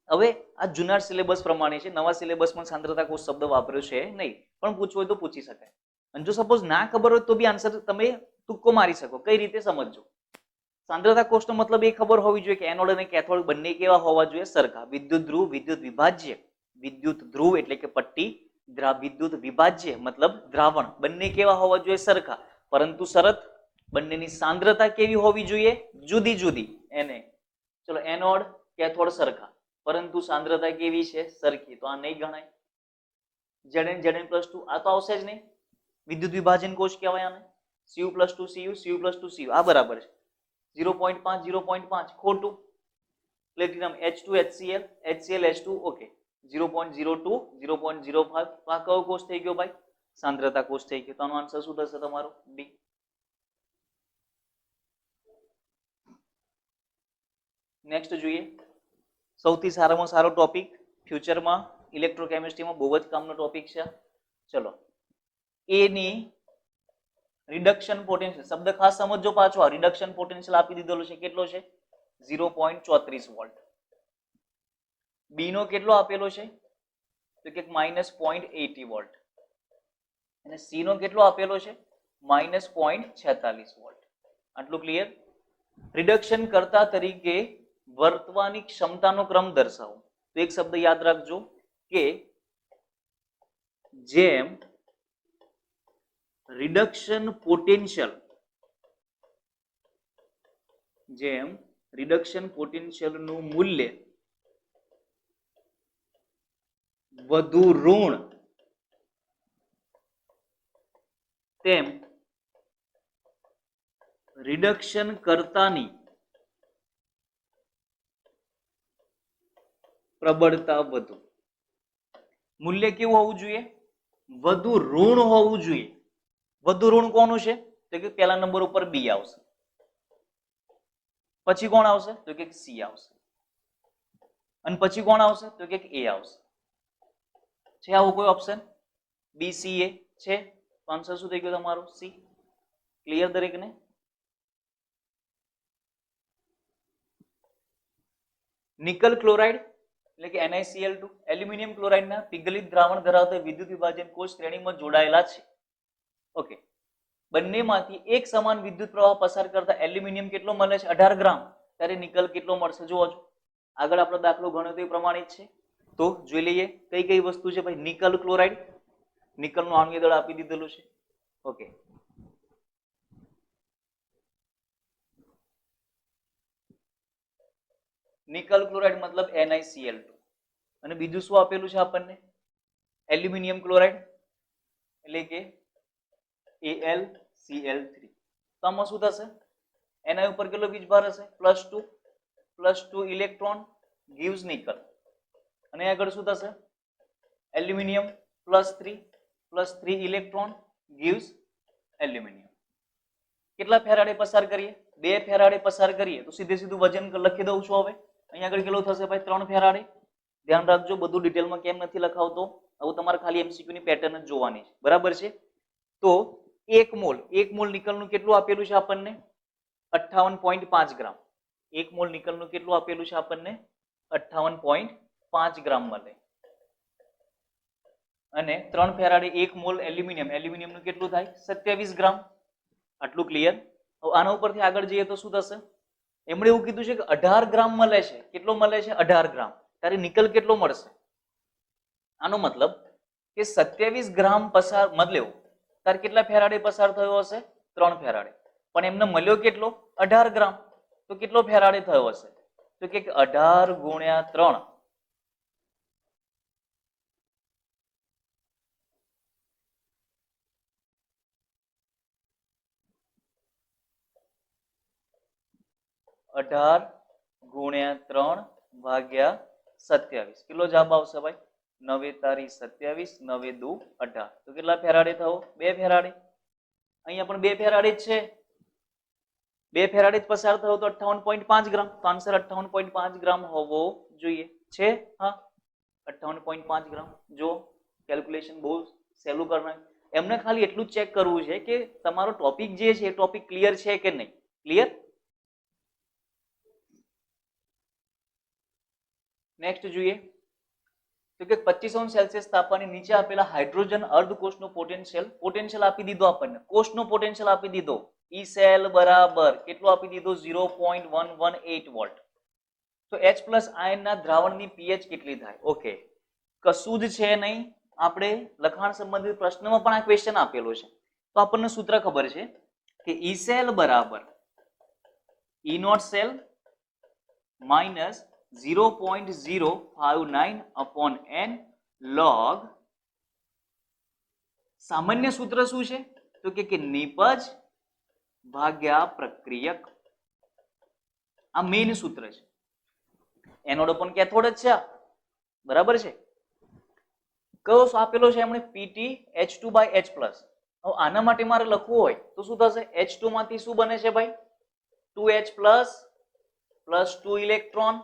હવે આ જૂના સિલેબસ પ્રમાણે છે, નવા સિલેબસમાં સાંદ્રતા કોષ શબ્દ વાપર્યો છે નહીં, પણ પૂછવું હોય તો પૂછી શકાય. અને જો સપોઝ ના ખબર હોય તો બી આન્સર તમે તુક્કો મારી શકો. કઈ રીતે સમજજો? સાંદ્રતા કોષનો મતલબ એ ખબર હોવી જોઈએ કે એનોડ અને કેથોડ બંને કેવા હોવા જોઈએ? સરખા. વિદ્યુત ધ્રુવ, વિદ્યુત વિભાજ્ય. વિદ્યુત ધ્રુવ એટલે કે પટ્ટી, વિદ્યુત વિભાજ્ય મતલબ દ્રાવણ. બંને કેવા હોવા જોઈએ? સરખા. પરંતુ શરત, બંનેની સાંદ્રતા કેવી હોવી જોઈએ? જુદી જુદી. એને ચલો, એનોડ કેથોડ સરખા, પરંતુ સાંદ્રતા કેવી છે? સરખી. તો આ નહીં ગણાય. Zn Zn+2 આ તો આવશે જ નહીં. વિદ્યુત વિભાજન કોષ કહેવાય આને. Cu+2 Cu, Cu+2 Cu. આ બરાબર છે. 0.5 0.5 ખોટું. Platinum H2 HCl HCl H2. Okay. 0.02 0.05 તો આ કયો કોષ થઈ ગયો ભાઈ? સાંદ્રતા કોષ થઈ ગયો. તો આનો આન્સર શું થશે તમારો? ડી. નેક્સ્ટ જોઈએ, સૌથી સારામાં સારો ટોપિક ફ્યુચરમાં ઇલેક્ટ્રોકેમિસ્ટ્રીમાં બહુ જ કામનો ટોપિક છે. ચલો, એ ની રિડક્શન પોટેન્શિયલ, શબ્દ ખાસ સમજજો પાછો. આ રિડક્શન પોટેન્શિયલ આપી દીધેલો છે, કેટલો છે? 0.34 વોલ્ટ. બી નો કેટલો આપેલો છે? તો કે -0.80 વોલ્ટ. અને સી નો કેટલો આપેલો છે? -0.46 વોલ્ટ. આટલું ક્લિયર? રિડક્શન કરતા તરીકે વર્તવાની ક્ષમતાનો ક્રમ દર્શાવો. તો એક શબ્દ યાદ રાખજો કે જેમ રિડક્શન પોટેન્શિયલ નું મૂલ્ય વધુ ઋણ, તેમ રિડક્શન કર્તાની પ્રબળતા વધુ. મૂલ્ય કેવું હોવું જોઈએ? વધુ ઋણ હોવું જોઈએ. વધુ ઋણ કોનું છે? તો કે પહેલા નંબર ઉપર બી આવશે, પછી કોણ આવશે? તો કે સી આવશે, અને પછી કોણ આવશે? તો કે એ આવશે. છે આવું કોઈ ઓપ્શન? બી સી એ છે? તો આન્સર શું થઈ ગયો તમારો? સી. ક્લિયર દરેકને? નિકલ ક્લોરાઇડ એટલે કે NiCl2 એલ્યુમિનિયમ ક્લોરાઇડના પીગલિત દ્રાવણ ધરાવતા વિદ્યુત વિભાજન કોષ શ્રેણીમાં જોડાયેલા છે. ઓકે, બંનેમાંથી એક સમાન વિદ્યુત પ્રવાહ પસાર કરતા એલ્યુમિનિયમ કેટલો મળે છે? 18 ગ્રામ. ત્યારે નિકલ કેટલો મળશે? જુઓ છો, આગળ આપણો દાખલો ગણ્યો તો એ પ્રમાણિત છે. તો જોઈ લઈએ કઈ કઈ વસ્તુ છે ભાઈ. નિકલ ક્લોરાઇડ, નિકલનું આણ્વીય દળ આપી દીધેલું છે. ઓકે, નિકલ ક્લોરાઇડ મતલબ NiCl2. અને બીજું શું આપેલું છે આપણને? એલ્યુમિનિયમ ક્લોરાઇડ એટલે કે AlCl3. તો આમાં શું થશે? એના ઉપર કેટલો વીજભાર હશે? +2 ઇલેક્ટ્રોન gives નિકલ. અને આગળ શું થશે? Aluminium +3 electron gives aluminium. કેટલા ફેરાડે પસાર કરીએ? 2 ફેરાડે પસાર કરીએ તો સીધે સીધું વજન લખી દઉં છું. હવે અહીંયા આગળ કેટલું થશે ભાઈ? 3 ફેરાડે. ધ્યાન રાખજો, બધું ડિટેલમાં કેમ નથી લખાવતો. હવે તમારે ખાલી MCQ ની પેટર્ન જ જોવાની છે, બરાબર છે? તો 1 મોલ નિકલનું કેટલું આપેલું છે આપણને? 58.5 ગ્રામ. 1 મોલ નિકલનું કેટલું આપેલું છે આપણને? 58.5 ગ્રામ મળે. અને 3 ફેરાડે 1 મોલ એલ્યુમિનિયમનું કેટલું થાય? 27 ગ્રામ. આટલું ક્લિયર? હવે આના ઉપરથી આગળ જઈએ તો શું થશે? એમણે એવું કીધું છે કે 18 ગ્રામ મળે છે. કેટલો મળે છે? 18 ગ્રામ. ત્યારે નિકલ કેટલો મળશે? આનો મતલબ કે 27 ગ્રામ પસાર મતલબ તાર કેટલા ફેરાડે પસાર થયો હશે? 3 ફેરાડે. પણ એમને મળ્યો કેટલો? 18 ગ્રામ. તો કેટલો ફેરાડે થયો હશે? તો કે 18 ગુણ્યા 3 18 ગુણ્યા 3 ભાગ્યા 27. કેટલો જવાબ આવશે ભાઈ? 9 તારી 27, 9 દુ 18. તો કેટલા ફેરાડે થયો? 2 ફેરાડે. અહીંયા પણ 2 ફેરાડે જ છે. 2 ફેરાડે જ પસાર થયો તો 58.5 ગ્રામ. તો આન્સર 58.5 ગ્રામ હોવો જોઈએ. છે? હા, 58.5 ગ્રામ. જો કેલ્ક્યુલેશન બહુ સહેલું કરવાનું. એમને ખાલી એટલું જ ચેક કરવું છે કે તમારો ટોપિક જે છે એ ટોપિક ક્લિયર છે કે નહીં. ક્લિયર? નેક્સ્ટ જોઈએ તો કે 25°C તાપમાને નીચે આપેલા હાઇડ્રોજન અર્ધકોષનો પોટેન્શિયલ આપી દીધો આપણને. કોષનો પોટેન્શિયલ આપી દીધો. E સેલ બરાબર કેટલો આપી દીધો? 0.118 વોલ્ટ. તો H+ આયનના દ્રાવણની pH કેટલી થાય? ઓકે, કશું જ છે નહીં. આપણે લખાણ સંબંધિત પ્રશ્નમાં પણ આ ક્વેશ્ચન આપેલો છે. તો આપણને સૂત્ર ખબર છે કે E સેલ બરાબર E0 cell minus 0.059/n log. સામાન્ય સૂત્ર શું છે? તો કે નિપજ ભાગ્યા પ્રક્રિયક. આ મેઇન સૂત્ર છે. એનોડ પણ કેથોડ જ છે, બરાબર છે? કયો આપેલો છે એમણે PtH2/H+. હવે આના માટે મારે લખવું હોય તો શું થશે? H2 માંથી શું બને છે ભાઈ? 2H+ plus 2 electron.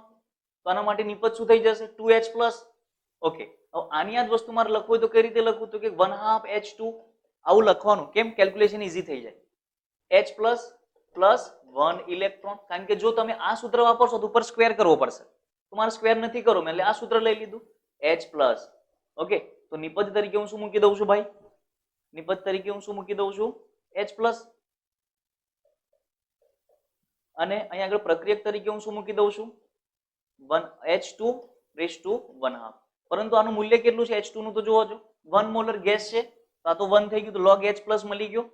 તો આના માટે નિપજ શું થઈ જશે? 2H+. ઓકે, હવે આની આ જ વસ્તુ મારે લખવું હોય તો કઈ રીતે લખવું? તો કે 1/2 H2 આવું લખવાનું. કેમ? કેલ્ક્યુલેશન ઈઝી થઈ જાય. H+ plus 1 electron. કારણ કે જો તમે આ સૂત્ર વાપરશો તો ઉપર સ્ક્વેર કરવો પડશે. તો મારે સ્ક્વેર નથી કરવું, એટલે આ સૂત્ર લઈ લીધું H+. ઓકે, તો નિપજ તરીકે હું શું મૂકી દઉં છું ભાઈ? નિપજ તરીકે હું શું મૂકી દઉં છું? H+. અને અહીંયા આગળ પ્રક્રિયક તરીકે હું શું મૂકી દઉં છું? H2⁻². પરંતુ આનું મૂલ્ય કેટલું છે H2 નું? તો જોવો છો 1 મોલર ગેસ છે, તો આ તો 1 થઈ ગયું, તો log H+ મળી ગયો.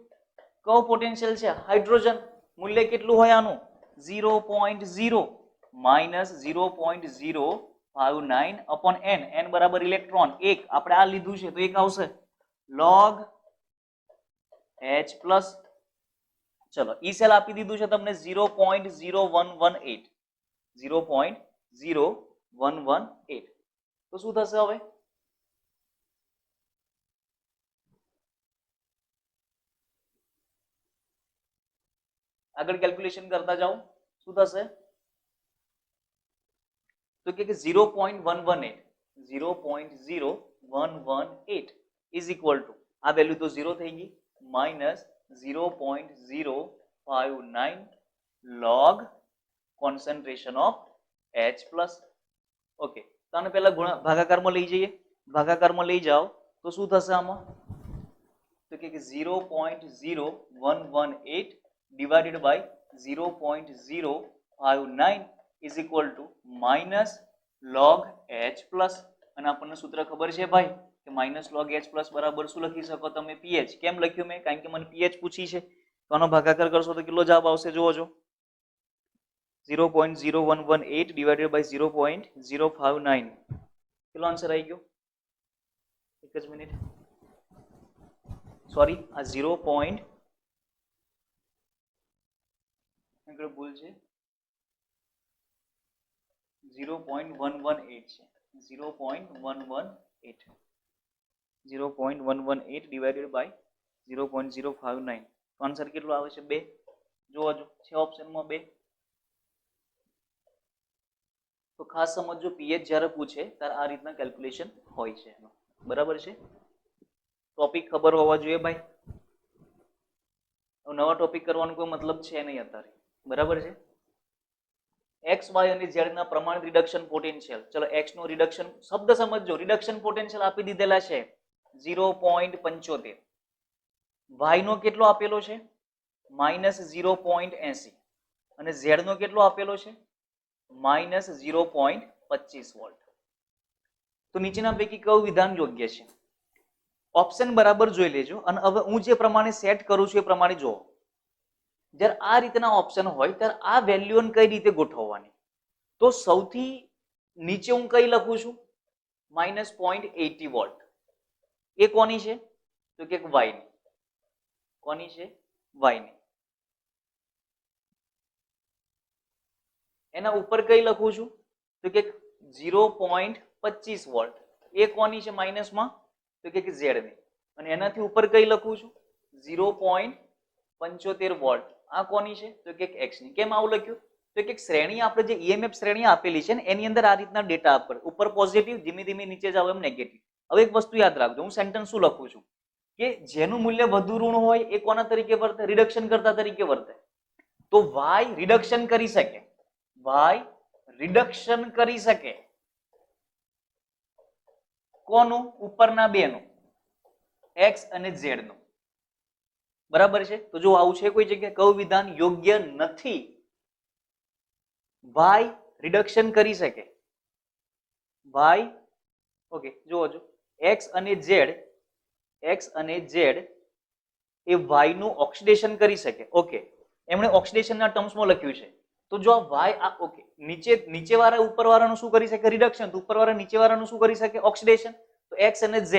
કયો પોટેન્શિયલ છે? હાઇડ્રોજન. મૂલ્ય કેટલું હોય આનું? 0.0 માઇનસ 0.059 અપોન n. n બરાબર ઇલેક્ટ્રોન 1. આપણે આ લીધું છે તો 1 આવશે. log H+. ચલો ઈ સેલ આપી દીધું છે તમને 0.0118. 0.0118. તો શું થશે હવે? આગળ કેલ્ક્યુલેશન કરતા જાઓ. શું થશે? તો કે 0.118. 0.0118 ઇઝ ઇક્વલ ટુ, આ વેલ્યુ તો 0 થઈ ગઈ, minus 0.059 log concentration of H+. Okay, તો આને પહેલા ભાગાકારમાં લઈ જઈએ. ભાગાકારમાં લઈ જાઓ તો શું થશે આમાં? તો કે 0.0118 divided by 0.059 is equal to minus log H+. અને આપણને સૂત્ર ખબર છે ભાઈ કે minus log H+ બરાબર શું લખી શકો તમે? pH. કેમ લખ્યું મેં? કારણ કે મને pH પૂછી છે. તો આનો ભાગાકાર કરશો તો કેટલો જવાબ આવશે? જોવો છો 0.0118 divided by 0.059. કેટલો આન્સર આવી ગયો? એક જ મિનિટ, સોરી, આ 0. ભૂલ છે, 0.118 છે. 0.118 divided by 0.059. તો આન્સર કેટલો આવે છે? 2. જોવો છો છે ઓપ્શનમાં 2. તો ખાસ સમજો, pH જ્યારે પૂછે ત્યારે આ રીતના કેલ્ક્યુલેશન હોય છે. બરાબર છે? ટોપિક ખબર હોવા જોઈએ ભાઈ. નવા ટોપિક કરવાનો કોઈ મતલબ છે નહીં અત્યારે. બરાબર છે? x, y અને z ના પ્રમાણિત રિડક્શન પોટેન્શિયલ. ચલો x નો રિડક્શન શબ્દ સમજજો. રિડક્શન પોટેન્શિયલ આપી દીધેલા છે 0.75. y નો કેટલો આપેલો છે? -0.80. અને z નો કેટલો આપેલો છે? -0.25 વોલ્ટ. તો નીચેના પૈકી કયું વિધાન યોગ્ય છે? ઓપ્શન બરાબર જોઈ લેજો. અને હવે હું જે પ્રમાણે સેટ કરું છું એ પ્રમાણે જુઓ. જ્યારે આ રીતના ઓપ્શન હોય ત્યારે આ વેલ્યુને કઈ રીતે ગોઠવવાની? તો સૌથી નીચે હું કઈ લખું છું? -0.80 વોલ્ટ. એ કોની છે? તો કે y ની. કોની છે? y ની. એના ઉપર કઈ લખું છું? તો કે 0.25 વોલ્ટ. એ કોની છે માઇનસમાં? તો કે z ની. અને એનાથી ઉપર કઈ લખું છું? 0.75 વોલ્ટ. આ કોની છે? તો કે x ની. કેમ આવું લખ્યું? તો કે શ્રેણી આપણે જે EMF શ્રેણી આપેલી છે ને એની અંદર આ રીતના ડેટા આપે. ઉપર પોઝિટિવ, ધીમે ધીમે નીચે જાવ એમ નેગેટિવ. હવે એક વસ્તુ યાદ રાખજો, હું સેન્ટેન્સ શું લખું છું કે જેનું મૂલ્ય વધુ ઋણ હોય એ કોના તરીકે વર્તે? રિડક્શન કરતા તરીકે વર્તે. તો y રિડક્શન કરી શકે. y રિડક્શન કરી શકે. કોનું? ઉપરના બે નું, x અને z નું. બરાબર છે? તો જો આવું છે કોઈ જગ્યાએ, કયું વિધાન યોગ્ય નથી? y રિડક્શન કરી શકે. y, ઓકે, જોવો છો x અને z એ y નું ઓક્સિડેશન કરી શકે. ઓકે, એમણે ઓક્સિડેશનના ટર્મ્સમાં લખ્યું છે. તો જો આ y ઓકે, નીચેવાળા ઉપરવાળાનું શું કરી શકે? રિડક્શન. તો ઉપરવાળા નીચેવાળાનું શું કરી શકે? ઓક્સિડેશન. તો x અને z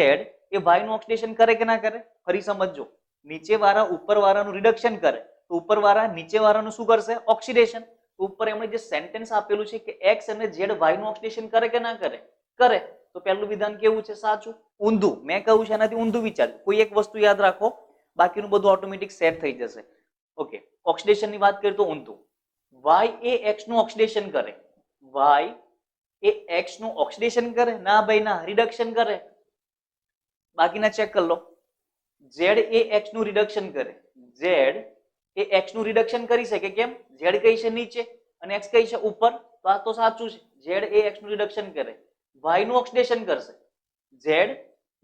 એ y નું ઓક્સિડેશન કરે કે ના કરે? ફરી સમજજો, નીચેવાળા ઉપરવાળાનું રિડક્શન કરે તો ઉપરવાળા નીચેવાળાનું શું કરશે? ઓક્સિડેશન. ઉપર એમણે જે સેન્ટેન્સ આપેલું છે કે x અને z y નું ઓક્સિડેશન કરે કે ના કરે? કરે. તો તો પહેલું વિધાન કેવું છે? સાચું. ઊંધું, મેં કહ્યું છે એનાથી ઊંધું વિચાર. કોઈ એક વસ્તુ યાદ રાખો, બાકીનું બધું ઓટોમેટિક સેટ થઈ જશે. ઓકે, ઓક્સિડેશન ની વાત કરીએ તો ઊંધું. વાય એ એક્સ નું ઓક્સિડેશન કરે. વાય એ એક્સ નું ઓક્સિડેશન કરે? ના ભાઈ ના, રિડક્શન કરે. બાકીના ચેક કરી લો. ઝેડ એ એક્સ નું રિડક્શન કરે. ઝેડ એ એક્સ નું રિડક્શન કરી શકે. કેમ? ઝેડ કઈ છે? નીચે, અને એક્સ કઈ છે? ઉપર. તો આ તો સાચું છે. ઝેડ એ એક્સ નું રિડક્શન કરે. વાય નું ઓક્સિડેશન કરશે. ઝેડ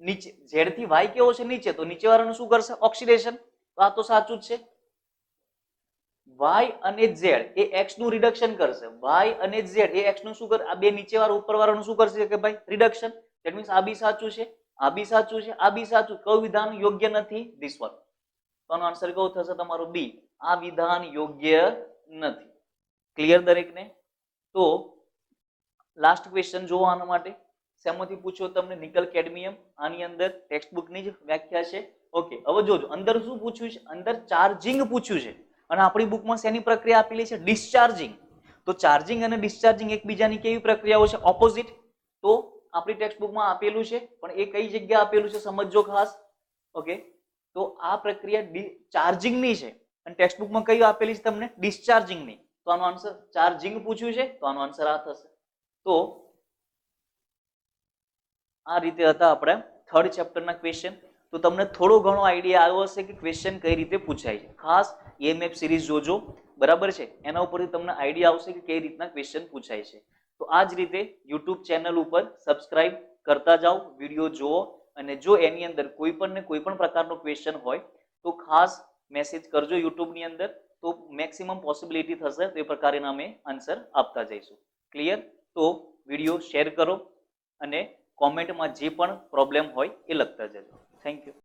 નીચે, ઝેડ થી વાય કેવો છે? નીચે, તો નીચે વાળાનું શું કરશે? ઓક્સિડેશન. તો આ તો સાચું જ છે. વાય અને ઝેડ એ એક્સ નું રિડક્શન કરશે. વાય અને ઝેડ એ એક્સ નું શું કરે? આ બે નીચે વાળા ઉપર વાળાનું શું કરશે કે ભાઈ? રિડક્શન. ધેટ મીન્સ આ બી સાચું છે, આ બી સાચું છે, આ બી સાચું. કયું વિધાન યોગ્ય નથી? This one. તો આનો આન્સર કયો થશે તમારો? બી. આ વિધાન યોગ્ય નથી. ક્લિયર દરેકને? તો લાસ્ટ ક્વેશ્ચન જોવો આના માટે. શેમાંથી પૂછ્યો તમને? Nickel cadmium. આની અંદર ટેક્સ્ટ બુકની જ વ્યાખ્યા છે. ઓકે, હવે જોજો અંદર શું પૂછ્યું છે? અંદર ચાર્જિંગ પૂછ્યું છે. અને આપણી બુકમાં શેની પ્રક્રિયા આપેલી છે? ડિસ્ચાર્જિંગ. તો ચાર્જિંગ અને ડિસ્ચાર્જિંગ એકબીજાની કેવી પ્રક્રિયાઓ છે? ઓપોઝિટ. તો આપણી ટેક્સ્ટ બુકમાં આપેલું છે, પણ એ કઈ જગ્યાએ આપેલું છે સમજજો ખાસ. ઓકે, તો આ પ્રક્રિયા ચાર્જિંગની છે અને ટેક્સ્ટ બુકમાં કઈ આપેલી છે તમને? ડિસ્ચાર્જિંગની. તો આનો આન્સર ચાર્જિંગ પૂછ્યું છે, તો આનો આન્સર આ થશે. તો આ રીતે હતા આપણે થર્ડ ચેપ્ટરના ક્વેશ્ચન. તો તમને થોડો ઘણો આઈડિયા આવ્યો હશે કે ક્વેશ્ચન કઈ રીતે પૂછાય છે. ખાસ EMF સિરીઝ જોજો, બરાબર છે? એના ઉપરથી તમને આઈડિયા આવશે કે કઈ રીતના ક્વેશ્ચન પૂછાય છે. તો આ જ રીતે યુટ્યુબ ચેનલ ઉપર સબસ્ક્રાઇબ કરતા જાઓ, વિડીયો જુઓ, અને જો એની અંદર કોઈ પણ પ્રકારનો ક્વેશ્ચન હોય તો ખાસ મેસેજ કરજો યુટ્યુબની અંદર. તો મેક્સિમમ પોસિબિલિટી થશે તો એ પ્રકારે અમે આન્સર આપતા જઈશું. ક્લિયર? તો વિડીયો શેર કરો અને કોમેન્ટમાં જે પણ પ્રોબ્લેમ હોય એ લખતા જજો. Thank you.